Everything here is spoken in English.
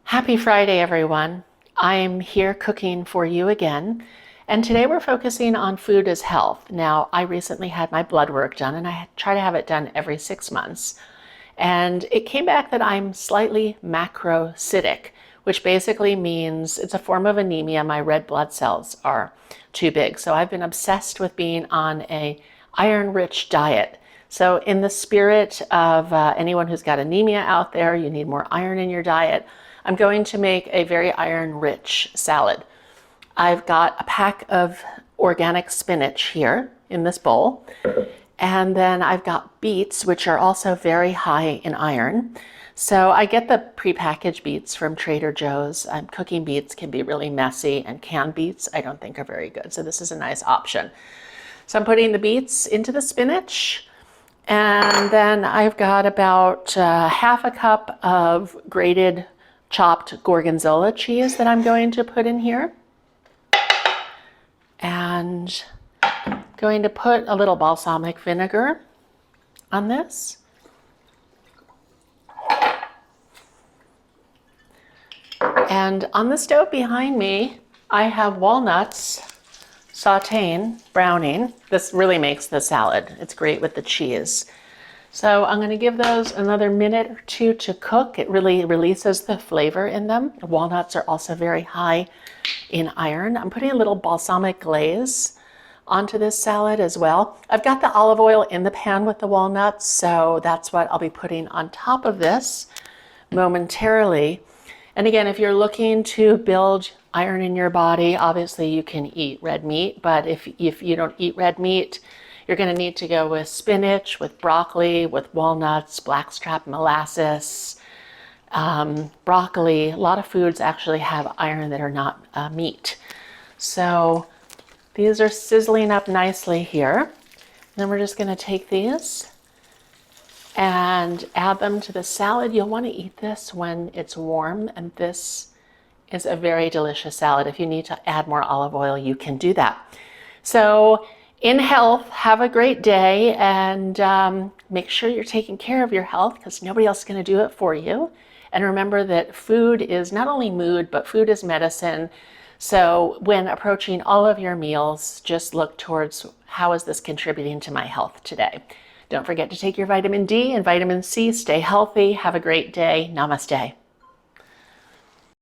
Happy Friday, everyone. I'm here cooking for you again, and today we're focusing on food as health. Now, I recently had my blood work done, and I try to have it done every 6 months. And it came back that I'm slightly macrocytic, which basically means it's a form of anemia. My red blood cells are too big. So I've been obsessed with being on a iron-rich diet. So in the spirit of anyone who's got anemia out there, you need more iron in your diet, I'm going to make a very iron-rich salad. I've got a pack of organic spinach here in this bowl. And then I've got beets, which are also very high in iron. So I get the prepackaged beets from Trader Joe's. Cooking beets can be really messy, and canned beets I don't think are very good. So this is a nice option. So I'm putting the beets into the spinach. And then I've got about half a cup of grated chopped gorgonzola cheese that I'm going to put in here. And going to put a little balsamic vinegar on this. And on the stove behind me, I have walnuts sauteing, browning. This really makes the salad. It's great with the cheese. So I'm going to give those another minute or two to cook. It really releases the flavor in them. The walnuts are also very high in iron. I'm putting a little balsamic glaze onto this salad as well. I've got the olive oil in the pan with the walnuts, so that's what I'll be putting on top of this momentarily. And again, if you're looking to build iron in your body, obviously you can eat red meat, but if you don't eat red meat, you're going to need to go with spinach, with broccoli, with walnuts, blackstrap molasses, broccoli. A lot of foods actually have iron that are not meat. So these are sizzling up nicely here. And then we're just going to take these and add them to the salad. You'll want to eat this when it's warm, and this is a very delicious salad. If you need to add more olive oil, you can do that. So in health, have a great day, and make sure you're taking care of your health, because nobody else is going to do it for you. And remember that food is not only mood, but food is medicine. So when approaching all of your meals, just look towards how is this contributing to my health today. Don't forget to take your vitamin D and vitamin C. Stay healthy. Have a great day. Namaste.